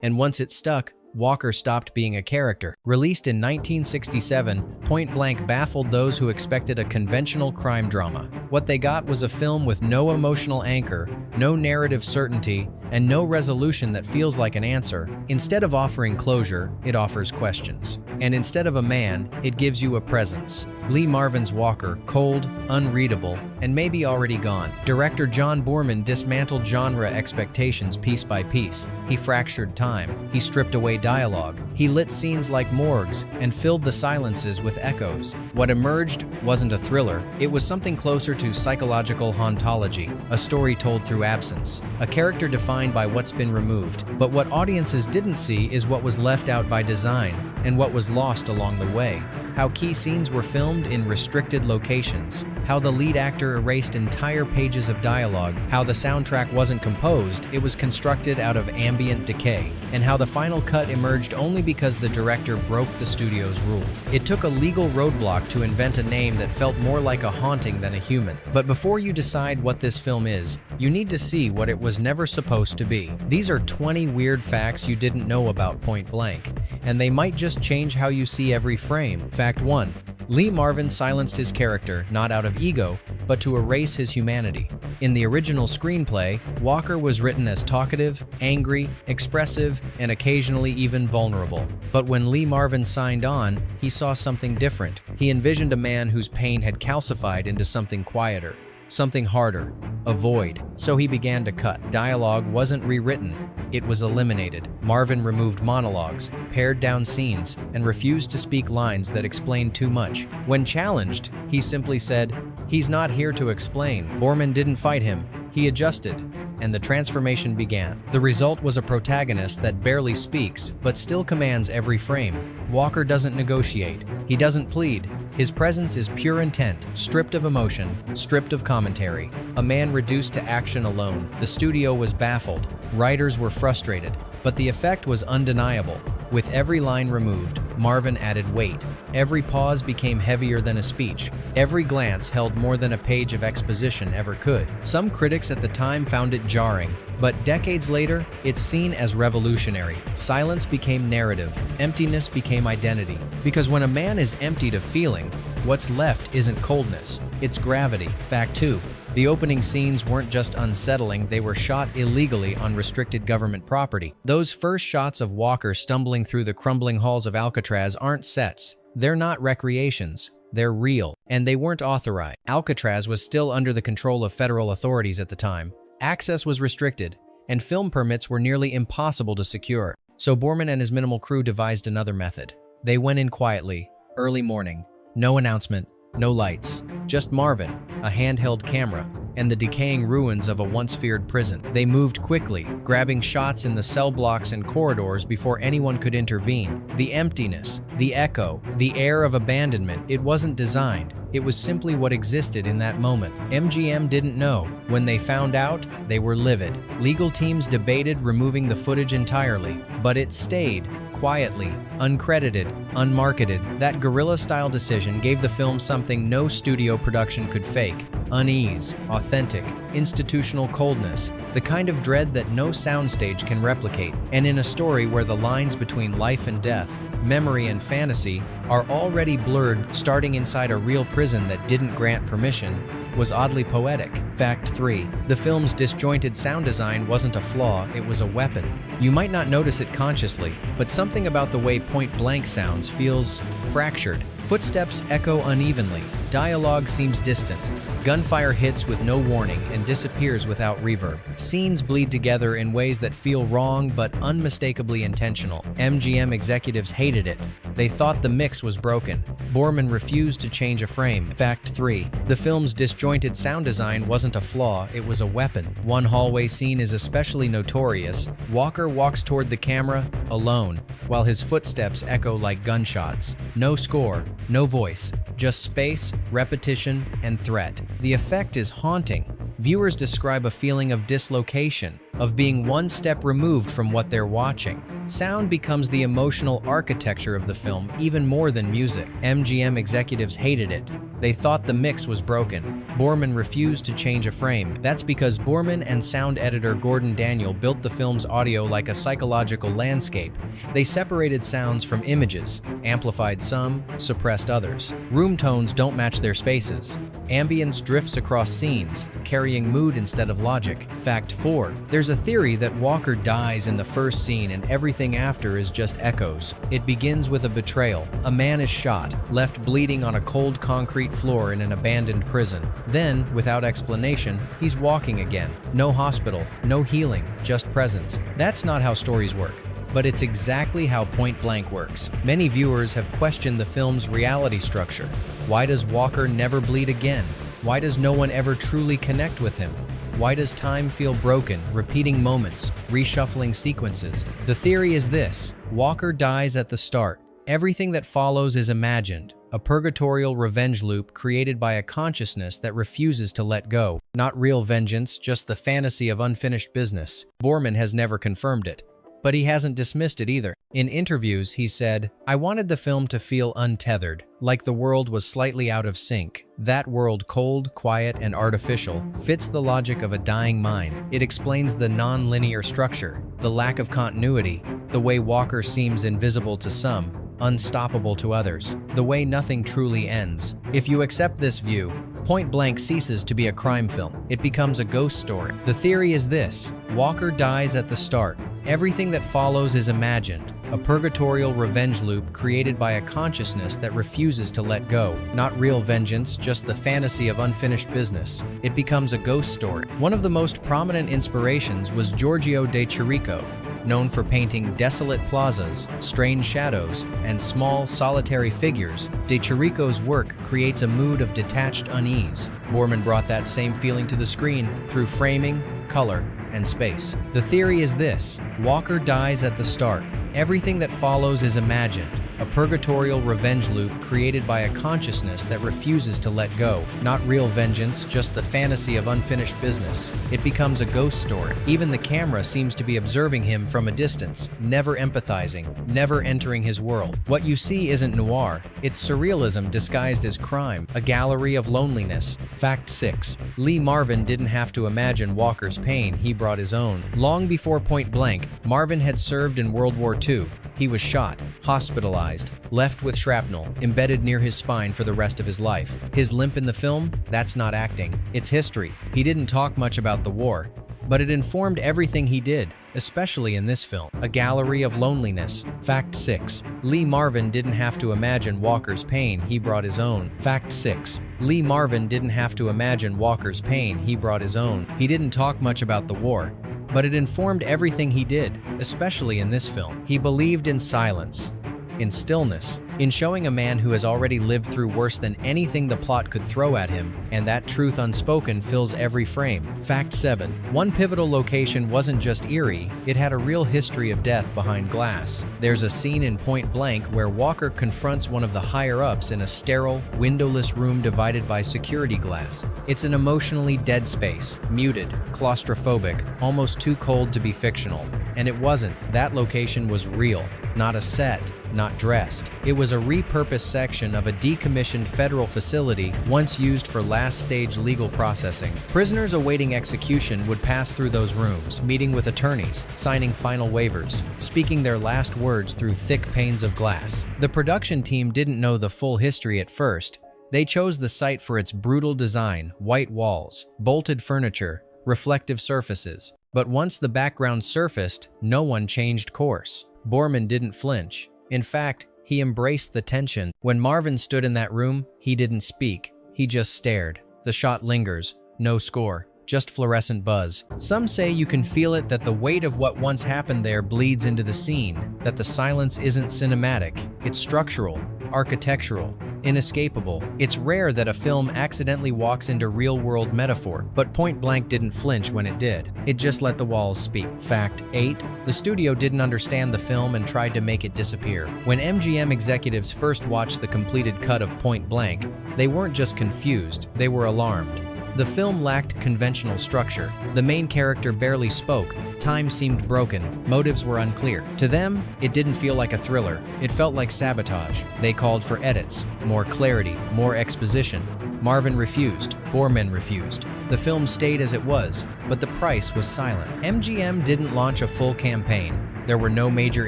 and once it stuck, Walker stopped being a character. Released in 1967, Point Blank baffled those who expected a conventional crime drama. What they got was a film with no emotional anchor, no narrative certainty, and no resolution that feels like an answer. Instead of offering closure, it offers questions. And instead of a man, it gives you a presence. Lee Marvin's Walker, cold, unreadable, and maybe already gone. Director John Boorman dismantled genre expectations piece by piece. He fractured time. He stripped away dialogue. He lit scenes like morgues and filled the silences with echoes. What emerged wasn't a thriller. It was something closer to psychological hauntology, a story told through absence, a character defined by what's been removed. But what audiences didn't see is what was left out by design and what was lost along the way. How key scenes were filmed in restricted locations, how the lead actor erased entire pages of dialogue, how the soundtrack wasn't composed, it was constructed out of ambient decay, and how the final cut emerged only because the director broke the studio's rule. It took a legal roadblock to invent a name that felt more like a haunting than a human. But before you decide what this film is, you need to see what it was never supposed to be. These are 20 weird facts you didn't know about Point Blank, and they might just change how you see every frame. Fact 1. Lee Marvin silenced his character, not out of ego, but to erase his humanity. In the original screenplay, Walker was written as talkative, angry, expressive, and occasionally even vulnerable. But when Lee Marvin signed on, he saw something different. He envisioned a man whose pain had calcified into something quieter, something harder, a void. So he began to cut. Dialogue wasn't rewritten, it was eliminated. Marvin removed monologues, pared down scenes, and refused to speak lines that explained too much. When challenged, he simply said, "He's not here to explain." Boorman didn't fight him, he adjusted, and the transformation began. The result was a protagonist that barely speaks, but still commands every frame. Walker doesn't negotiate, he doesn't plead. His presence is pure intent, stripped of emotion, stripped of commentary. A man reduced to action alone. The studio was baffled, writers were frustrated, but the effect was undeniable. With every line removed, Marvin added weight. Every pause became heavier than a speech. Every glance held more than a page of exposition ever could. Some critics at the time found it jarring, but decades later, it's seen as revolutionary. Silence became narrative. Emptiness became identity. Because when a man is emptied of feeling, what's left isn't coldness, it's gravity. Fact 2. The opening scenes weren't just unsettling, they were shot illegally on restricted government property. Those first shots of Walker stumbling through the crumbling halls of Alcatraz aren't sets. They're not recreations. They're real. And they weren't authorized. Alcatraz was still under the control of federal authorities at the time. Access was restricted, and film permits were nearly impossible to secure. So Boorman and his minimal crew devised another method. They went in quietly, early morning. No announcement, no lights. Just Marvin, a handheld camera, and the decaying ruins of a once-feared prison. They moved quickly, grabbing shots in the cell blocks and corridors before anyone could intervene. The emptiness, the echo, the air of abandonment, it wasn't designed. It was simply what existed in that moment. MGM didn't know. When they found out, they were livid. Legal teams debated removing the footage entirely, but it stayed, quietly, uncredited, unmarketed. That guerrilla-style decision gave the film something no studio production could fake: unease, authentic, institutional coldness, the kind of dread that no soundstage can replicate. And in a story where the lines between life and death, memory and fantasy, are already blurred, starting inside a real prison that didn't grant permission was oddly poetic. Fact 3. The film's disjointed sound design wasn't a flaw, it was a weapon. You might not notice it consciously, but something about the way Point Blank sounds feels fractured. Footsteps echo unevenly, dialogue seems distant, gunfire hits with no warning and disappears without reverb. Scenes bleed together in ways that feel wrong but unmistakably intentional. MGM executives hated it. They thought the mix was broken. Boorman refused to change a frame. Fact 3. The film's disjointed sound design wasn't a flaw, it was a weapon. One hallway scene is especially notorious. Walker walks toward the camera, alone, while his footsteps echo like gunshots. No score, no voice, just space, repetition, and threat. The effect is haunting. Viewers describe a feeling of dislocation, of being one step removed from what they're watching. Sound becomes the emotional architecture of the film even more than music. MGM executives hated it. They thought the mix was broken. Boorman refused to change a frame. That's because Boorman and sound editor Gordon Daniel built the film's audio like a psychological landscape. They separated sounds from images, amplified some, suppressed others. Room tones don't match their spaces. Ambience drifts across scenes, carrying mood instead of logic. Fact 4. There's a theory that Walker dies in the first scene and everything after is just echoes. It begins with a betrayal. A man is shot, left bleeding on a cold concrete floor in an abandoned prison. Then, without explanation, he's walking again. No hospital, no healing, just presence. That's not how stories work. But it's exactly how Point Blank works. Many viewers have questioned the film's reality structure. Why does Walker never bleed again? Why does no one ever truly connect with him? Why does time feel broken, repeating moments, reshuffling sequences? The theory is this: Walker dies at the start. Everything that follows is imagined, a purgatorial revenge loop created by a consciousness that refuses to let go. Not real vengeance, just the fantasy of unfinished business. Boorman has never confirmed it, but he hasn't dismissed it either. In interviews, he said, "I wanted the film to feel untethered, like the world was slightly out of sync. That world, cold, quiet, and artificial, fits the logic of a dying mind. It explains the non-linear structure, the lack of continuity, the way Walker seems invisible to some, unstoppable to others, the way nothing truly ends. If you accept this view, Point Blank ceases to be a crime film. It becomes a ghost story." The theory is this: Walker dies at the start. Everything that follows is imagined, a purgatorial revenge loop created by a consciousness that refuses to let go. Not real vengeance, just the fantasy of unfinished business. It becomes a ghost story. One of the most prominent inspirations was Giorgio de Chirico, known for painting desolate plazas, strange shadows, and small, solitary figures. De Chirico's work creates a mood of detached unease. Boorman brought that same feeling to the screen through framing, color, and space. The theory is this: Walker dies at the start. Everything that follows is imagined, a purgatorial revenge loop created by a consciousness that refuses to let go. Not real vengeance, just the fantasy of unfinished business. It becomes a ghost story. Even the camera seems to be observing him from a distance, never empathizing, never entering his world. What you see isn't noir, it's surrealism disguised as crime, a gallery of loneliness. Fact 6. Lee Marvin didn't have to imagine Walker's pain, he brought his own. Long before Point Blank, Marvin had served in World War II. He was shot, hospitalized, left with shrapnel embedded near his spine for the rest of his life. His limp in the film? That's not acting. It's history. He didn't talk much about the war, but it informed everything he did, especially in this film. A gallery of loneliness. Fact 6. Lee Marvin didn't have to imagine Walker's pain, he brought his own. Fact 6. Lee Marvin didn't have to imagine Walker's pain, he brought his own. He didn't talk much about the war, but it informed everything he did, especially in this film. He believed in silence, in stillness, in showing a man who has already lived through worse than anything the plot could throw at him, and that truth unspoken fills every frame. Fact 7. One pivotal location wasn't just eerie, it had a real history of death behind glass. There's a scene in Point Blank where Walker confronts one of the higher-ups in a sterile, windowless room divided by security glass. It's an emotionally dead space, muted, claustrophobic, almost too cold to be fictional. And it wasn't. That location was real, not a set, not dressed. It was a repurposed section of a decommissioned federal facility once used for last-stage legal processing. Prisoners awaiting execution would pass through those rooms, meeting with attorneys, signing final waivers, speaking their last words through thick panes of glass. The production team didn't know the full history at first. They chose the site for its brutal design, white walls, bolted furniture, reflective surfaces. But once the background surfaced, no one changed course. Boorman didn't flinch. In fact, he embraced the tension. When Marvin stood in that room, he didn't speak. He just stared. The shot lingers. No score. Just fluorescent buzz. Some say you can feel it, that the weight of what once happened there bleeds into the scene, that the silence isn't cinematic, it's structural, architectural, inescapable. It's rare that a film accidentally walks into real-world metaphor, but Point Blank didn't flinch when it did. It just let the walls speak. Fact 8. The studio didn't understand the film and tried to make it disappear. When MGM executives first watched the completed cut of Point Blank, they weren't just confused, they were alarmed. The film lacked conventional structure. The main character barely spoke, time seemed broken, motives were unclear. To them, it didn't feel like a thriller. It felt like sabotage. They called for edits, more clarity, more exposition. Marvin refused. Boorman refused. The film stayed as it was, but the price was silent. MGM didn't launch a full campaign. There were no major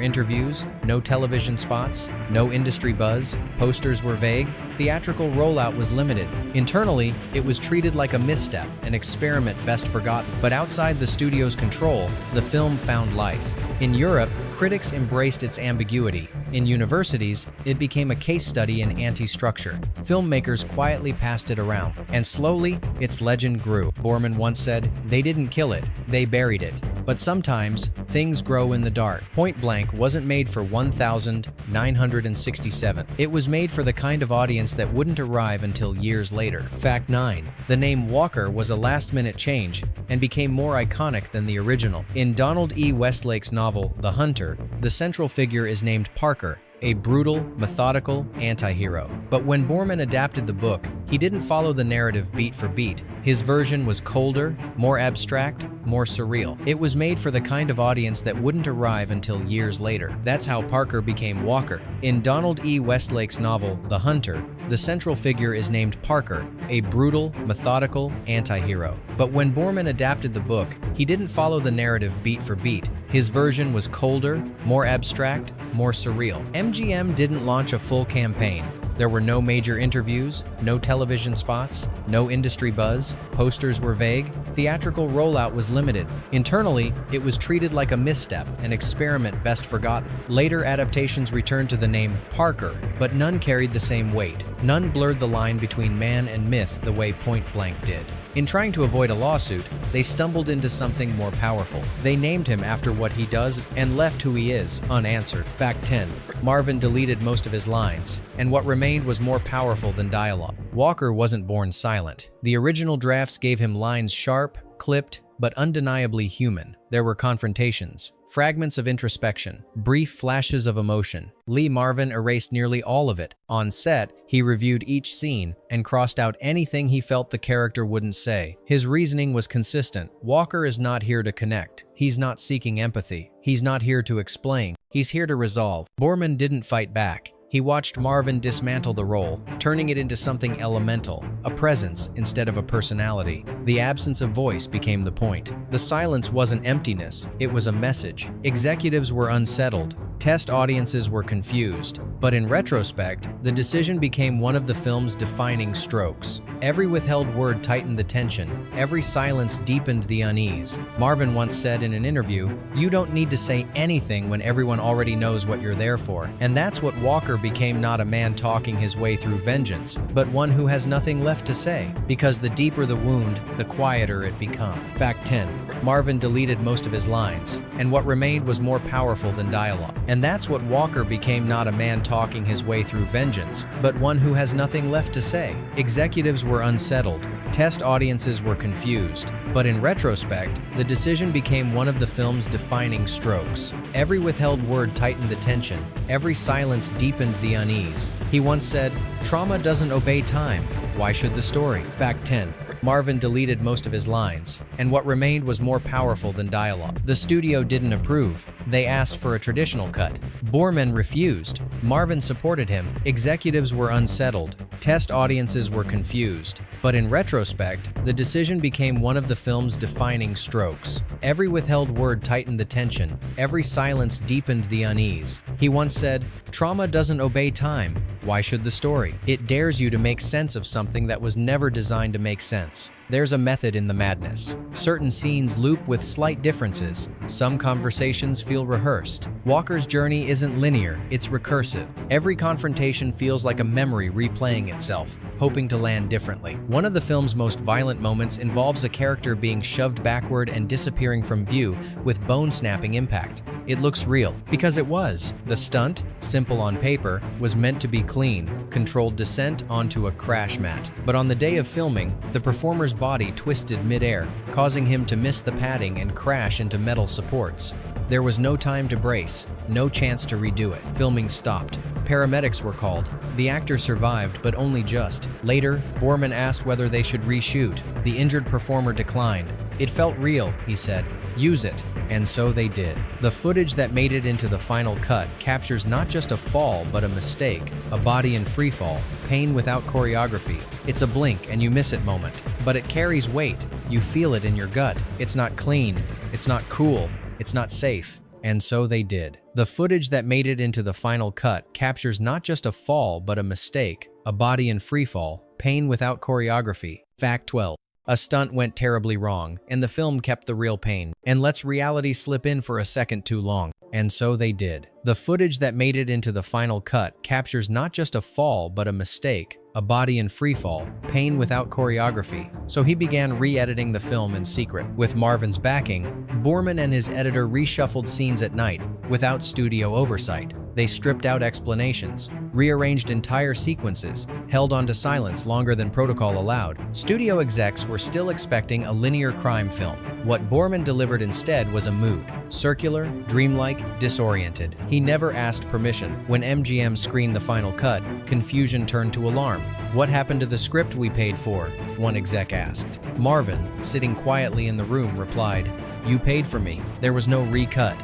interviews, no television spots, no industry buzz, posters were vague, theatrical rollout was limited. Internally, it was treated like a misstep, an experiment best forgotten. But outside the studio's control, the film found life. In Europe, critics embraced its ambiguity. In universities, it became a case study in anti-structure. Filmmakers quietly passed it around, and slowly, its legend grew. Boorman once said, "They didn't kill it, they buried it." But sometimes, things grow in the dark. Point Blank wasn't made for 1967. It was made for the kind of audience that wouldn't arrive until years later. Fact 9. The name Walker was a last-minute change and became more iconic than the original. In Donald E. Westlake's novel, The Hunter, the central figure is named Parker, a brutal, methodical anti-hero. But when Boorman adapted the book, he didn't follow the narrative beat for beat. His version was colder, more abstract, more surreal. It was made for the kind of audience that wouldn't arrive until years later. That's how Parker became Walker. In Donald E. Westlake's novel, The Hunter, the central figure is named Parker, a brutal, methodical anti-hero. But when Boorman adapted the book, he didn't follow the narrative beat for beat. His version was colder, more abstract, more surreal. MGM didn't launch a full campaign. There were no major interviews, no television spots, no industry buzz, posters were vague, theatrical rollout was limited. Internally, it was treated like a misstep, an experiment best forgotten. Later adaptations returned to the name Parker, but none carried the same weight. None blurred the line between man and myth the way Point Blank did. In trying to avoid a lawsuit, they stumbled into something more powerful. They named him after what he does and left who he is, unanswered. Fact 10. Marvin deleted most of his lines, and what remained was more powerful than dialogue. Walker wasn't born silent. The original drafts gave him lines sharp, clipped, but undeniably human. There were confrontations, fragments of introspection, brief flashes of emotion. Lee Marvin erased nearly all of it. On set, he reviewed each scene and crossed out anything he felt the character wouldn't say. His reasoning was consistent. Walker is not here to connect. He's not seeking empathy. He's not here to explain. He's here to resolve. Boorman didn't fight back. He watched Marvin dismantle the role, turning it into something elemental, a presence instead of a personality. The absence of voice became the point. The silence wasn't emptiness, it was a message. Executives were unsettled. Test audiences were confused. But in retrospect, the decision became one of the film's defining strokes. Every withheld word tightened the tension. Every silence deepened the unease. Marvin once said in an interview, "You don't need to say anything when everyone already knows what you're there for." And that's what Walker became, not a man talking his way through vengeance, but one who has nothing left to say. Because the deeper the wound, the quieter it becomes. Fact 10. Marvin deleted most of his lines, and what remained was more powerful than dialogue. And that's what Walker became, not a man talking his way through vengeance, but one who has nothing left to say. Executives were unsettled. Test audiences were confused. But in retrospect, the decision became one of the film's defining strokes. Every withheld word tightened the tension. Every silence deepened the unease. He once said, "Trauma doesn't obey time. Why should the story?" Fact 10. Marvin deleted most of his lines, and what remained was more powerful than dialogue. The studio didn't approve. They asked for a traditional cut. Boorman refused. Marvin supported him. Executives were unsettled. Test audiences were confused. But in retrospect, the decision became one of the film's defining strokes. Every withheld word tightened the tension. Every silence deepened the unease. He once said, "Trauma doesn't obey time. Why should the story?" It dares you to make sense of something that was never designed to make sense. There's a method in the madness. Certain scenes loop with slight differences. Some conversations feel rehearsed. Walker's journey isn't linear, it's recursive. Every confrontation feels like a memory replaying itself, hoping to land differently. One of the film's most violent moments involves a character being shoved backward and disappearing from view with bone-snapping impact. It looks real, because it was. The stunt, simple on paper, was meant to be clean, controlled descent onto a crash mat. But on the day of filming, the performer's body twisted mid-air, causing him to miss the padding and crash into metal supports. There was no time to brace, no chance to redo it. Filming stopped. Paramedics were called. The actor survived, but only just. Later, Boorman asked whether they should reshoot. The injured performer declined. "It felt real," he said. "Use it." And so they did. The footage that made it into the final cut captures not just a fall, but a mistake, a body in freefall, pain without choreography. It's a blink and you miss it moment, but it carries weight. You feel it in your gut. It's not clean, it's not cool, it's not safe. And so they did. The footage that made it into the final cut captures not just a fall, but a mistake, a body in freefall, pain without choreography. Fact 12. A stunt went terribly wrong, and the film kept the real pain, and lets reality slip in for a second too long. And so they did. The footage that made it into the final cut captures not just a fall, but a mistake, a body in freefall, pain without choreography. So he began re-editing the film in secret. With Marvin's backing, Boorman and his editor reshuffled scenes at night, without studio oversight. They stripped out explanations, rearranged entire sequences, held on to silence longer than protocol allowed. Studio execs were still expecting a linear crime film. What Boorman delivered instead was a mood, circular, dreamlike, disoriented. He never asked permission. When MGM screened the final cut, confusion turned to alarm. "What happened to the script we paid for?" one exec asked. Marvin, sitting quietly in the room, replied, "You paid for me. There was no recut."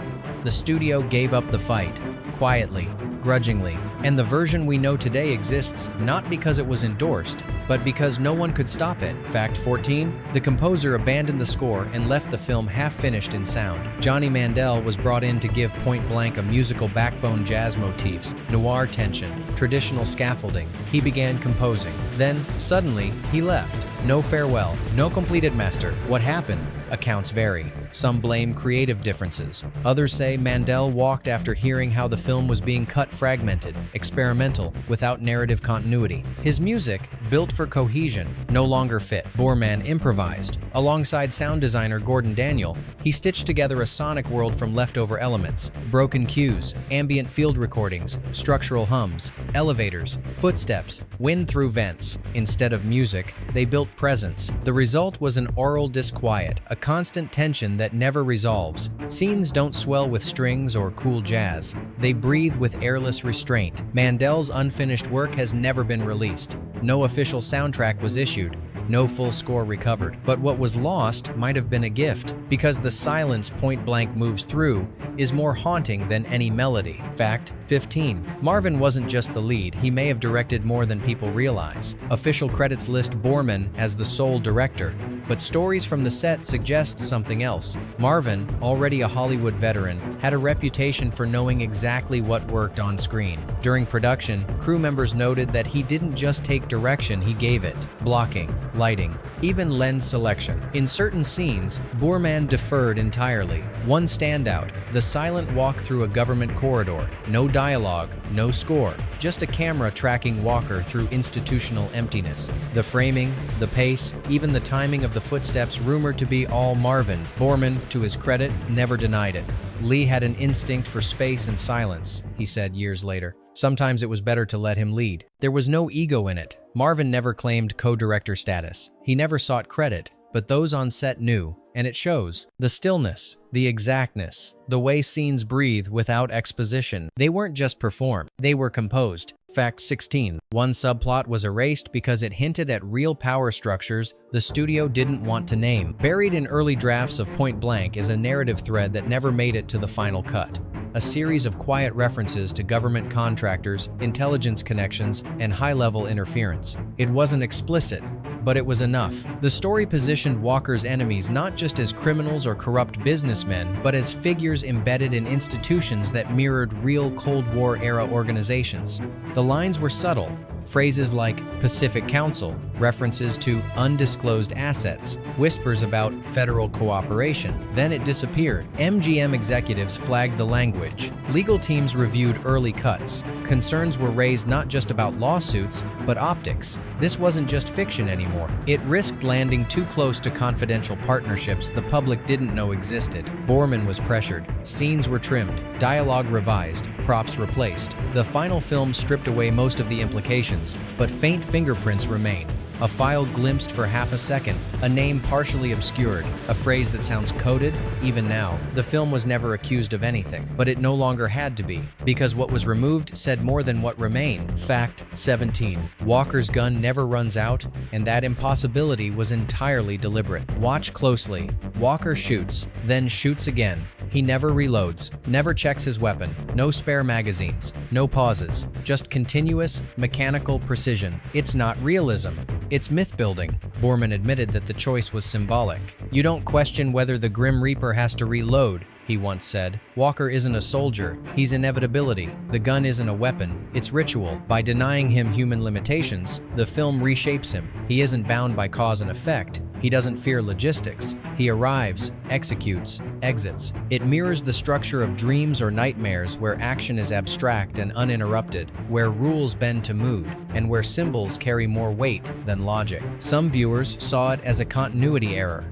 The studio gave up the fight, quietly, grudgingly, and the version we know today exists not because it was endorsed, but because no one could stop it. Fact 14. The composer abandoned the score and left the film half-finished in sound. Johnny Mandel was brought in to give Point Blank a musical backbone, jazz motifs, noir tension, traditional scaffolding. He began composing. Then, suddenly, he left. No farewell, no completed master. What happened? Accounts vary. Some blame creative differences. Others say Mandel walked after hearing how the film was being cut fragmented, experimental, without narrative continuity. His music, built for cohesion, no longer fit. Boorman improvised. Alongside sound designer Gordon Daniel, he stitched together a sonic world from leftover elements, broken cues, ambient field recordings, structural hums, elevators, footsteps, wind through vents. Instead of music, they built presence. The result was an aural disquiet, a constant tension that never resolves. Scenes don't swell with strings or cool jazz. They breathe with airless restraint. Mandel's unfinished work has never been released. No official soundtrack was issued. No full score recovered. But what was lost might have been a gift, because the silence Point Blank moves through is more haunting than any melody. Fact 15. Marvin wasn't just the lead, he may have directed more than people realize. Official credits list Boorman as the sole director, but stories from the set suggest something else. Marvin, already a Hollywood veteran, had a reputation for knowing exactly what worked on screen. During production, crew members noted that he didn't just take direction, he gave it. Blocking, lighting, even lens selection. In certain scenes, Boorman deferred entirely. One standout, the silent walk through a government corridor. No dialogue, no score, just a camera tracking Walker through institutional emptiness. The framing, the pace, even the timing of the footsteps rumored to be all Marvin. Boorman, to his credit, never denied it. "Lee had an instinct for space and silence," he said years later. "Sometimes it was better to let him lead. There was no ego in it." Marvin never claimed co-director status. He never sought credit, but those on set knew, and it shows. The stillness, the exactness, the way scenes breathe without exposition. They weren't just performed, they were composed. Fact 16. One subplot was erased because it hinted at real power structures the studio didn't want to name. Buried in early drafts of Point Blank is a narrative thread that never made it to the final cut. A series of quiet references to government contractors, intelligence connections, and high-level interference. It wasn't explicit, but it was enough. The story positioned Walker's enemies not just as criminals or corrupt businessmen, but as figures embedded in institutions that mirrored real Cold War-era organizations. The lines were subtle. Phrases like Pacific Council, references to undisclosed assets, whispers about federal cooperation. Then it disappeared. MGM executives flagged the language. Legal teams reviewed early cuts. Concerns were raised not just about lawsuits, but optics. This wasn't just fiction anymore. It risked landing too close to confidential partnerships the public didn't know existed. Boorman was pressured. Scenes were trimmed, dialogue revised, props replaced. The final film stripped away most of the implications, but faint fingerprints remain. a file glimpsed for half a second, a name partially obscured, a phrase that sounds coded. Even now, the film was never accused of anything, but it no longer had to be, because what was removed said more than what remained. Fact 17. Walker's gun never runs out, and that impossibility was entirely deliberate. Watch closely. Walker shoots, then shoots again. He never reloads, never checks his weapon, no spare magazines, no pauses, just continuous, mechanical precision. It's not realism, it's myth-building. Borman admitted that the choice was symbolic. You don't question whether the Grim Reaper has to reload, he once said. Walker isn't a soldier, he's inevitability. The gun isn't a weapon, it's ritual. By denying him human limitations, the film reshapes him. He isn't bound by cause and effect. He doesn't fear logistics. He arrives, executes, exits. It mirrors the structure of dreams or nightmares where action is abstract and uninterrupted, where rules bend to mood, and where symbols carry more weight than logic. Some viewers saw it as a continuity error,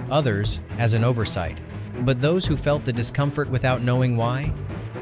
others as an oversight. But those who felt the discomfort without knowing why,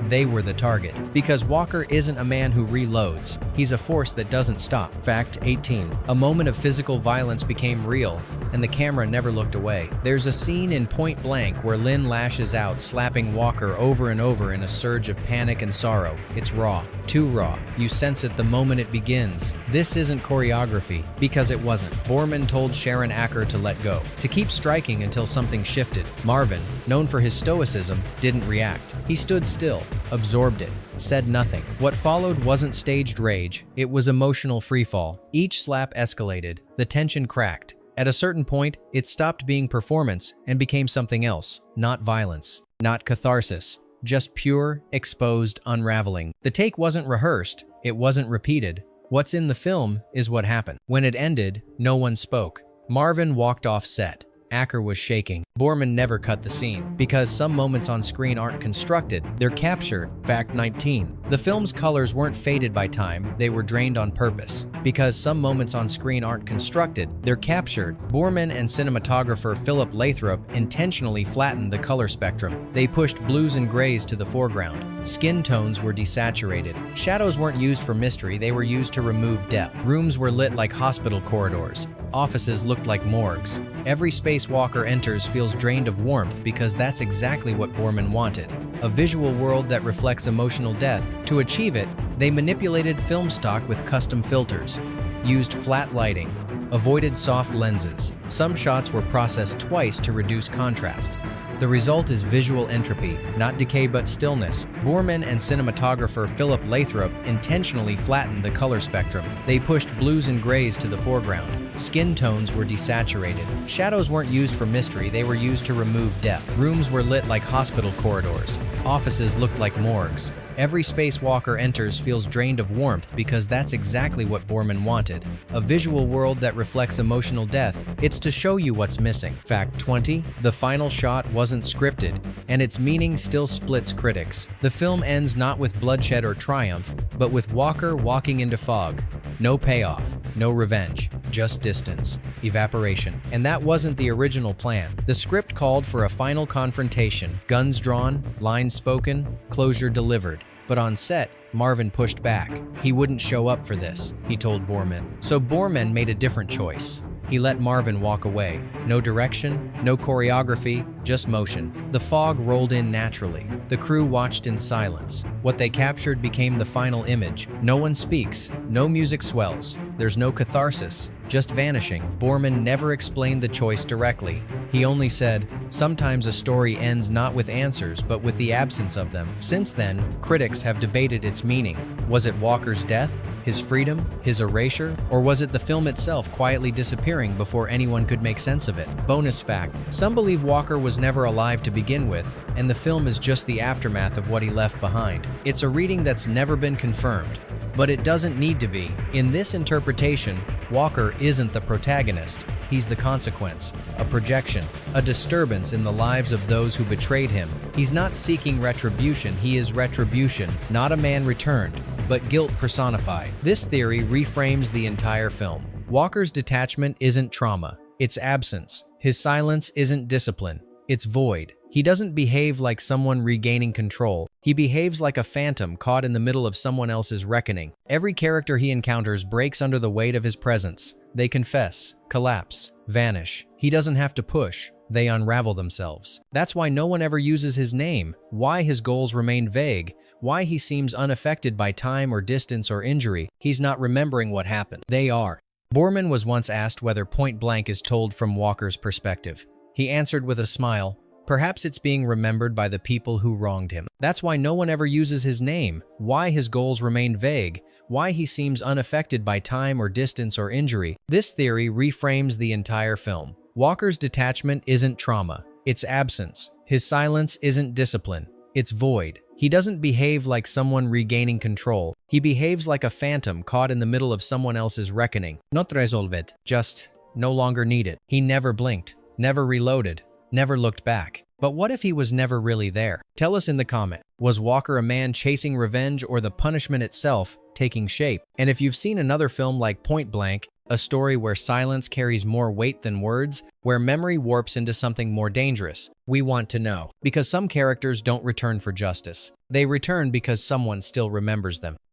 they were the target. Because Walker isn't a man who reloads, he's a force that doesn't stop. Fact 18. A moment of physical violence became real, and the camera never looked away. There's a scene in Point Blank where Lynn lashes out, slapping Walker over and over in a surge of panic and sorrow. It's raw, too raw. You sense it the moment it begins. This isn't choreography, because it wasn't. Borman told Sharon Acker to let go, to keep striking until something shifted. Marvin, known for his stoicism, didn't react. He stood still, absorbed it, said nothing. What followed wasn't staged rage, it was emotional freefall. Each slap escalated, the tension cracked. At a certain point, it stopped being performance and became something else. Not violence, not catharsis, just pure, exposed unraveling. The take wasn't rehearsed, it wasn't repeated. What's in the film is what happened. When it ended, no one spoke. Marvin walked off set. Acker was shaking. Borman never cut the scene, because some moments on screen aren't constructed, they're captured. Fact 19. The film's colors weren't faded by time, they were drained on purpose. Because some moments on screen aren't constructed, they're captured. Borman and cinematographer Philip Lathrop intentionally flattened the color spectrum. They pushed blues and grays to the foreground. Skin tones were desaturated. Shadows weren't used for mystery, they were used to remove depth. Rooms were lit like hospital corridors. Offices looked like morgues. Every space Walker enters feels drained of warmth because that's exactly what Borman wanted. A visual world that reflects emotional death. To achieve it, they manipulated film stock with custom filters, used flat lighting, avoided soft lenses. Some shots were processed twice to reduce contrast. The result is visual entropy, not decay but stillness. Borman and cinematographer Philip Lathrop intentionally flattened the color spectrum. They pushed blues and grays to the foreground. Skin tones were desaturated. Shadows weren't used for mystery, they were used to remove depth. Rooms were lit like hospital corridors. Offices looked like morgues. Every space Walker enters feels drained of warmth because that's exactly what Borman wanted. A visual world that reflects emotional death. It's to show you what's missing. Fact 20. The final shot wasn't scripted, and its meaning still splits critics. The film ends not with bloodshed or triumph, but with Walker walking into fog. No payoff, no revenge, just distance, evaporation. And that wasn't the original plan. The script called for a final confrontation, guns drawn, lines spoken, closure delivered. But on set, Marvin pushed back. He wouldn't show up for this, he told Borman. So Borman made a different choice. He let Marvin walk away. No direction, no choreography, just motion. The fog rolled in naturally. The crew watched in silence. What they captured became the final image. No one speaks, no music swells. There's no catharsis, just vanishing. Borman never explained the choice directly. He only said, sometimes a story ends not with answers, but with the absence of them. Since then, critics have debated its meaning. Was it Walker's death? His freedom? His erasure? Or was it the film itself quietly disappearing before anyone could make sense of it? Bonus fact: some believe Walker was never alive to begin with, and the film is just the aftermath of what he left behind. It's a reading that's never been confirmed, but it doesn't need to be. In this interpretation, Walker isn't the protagonist, he's the consequence, a projection, a disturbance in the lives of those who betrayed him. He's not seeking retribution, he is retribution, not a man returned, but guilt personified. This theory reframes the entire film. Walker's detachment isn't trauma, it's absence. His silence isn't discipline, it's void. He doesn't behave like someone regaining control. He behaves like a phantom caught in the middle of someone else's reckoning. Every character he encounters breaks under the weight of his presence. They confess, collapse, vanish. He doesn't have to push. They unravel themselves. That's why no one ever uses his name, why his goals remain vague, why he seems unaffected by time or distance or injury. He's not remembering what happened. They are. Borman was once asked whether Point Blank is told from Walker's perspective. He answered with a smile, "Perhaps it's being remembered by the people who wronged him. That's why no one ever uses his name, why his goals remain vague, why he seems unaffected by time or distance or injury." This theory reframes the entire film. Walker's detachment isn't trauma, it's absence. His silence isn't discipline, it's void. He doesn't behave like someone regaining control. He behaves like a phantom caught in the middle of someone else's reckoning. Not resolved, just no longer needed. He never blinked, never reloaded, never looked back. But what if he was never really there? Tell us in the comment. Was Walker a man chasing revenge or the punishment itself taking shape? And if you've seen another film like Point Blank, a story where silence carries more weight than words, where memory warps into something more dangerous, we want to know. Because some characters don't return for justice. They return because someone still remembers them.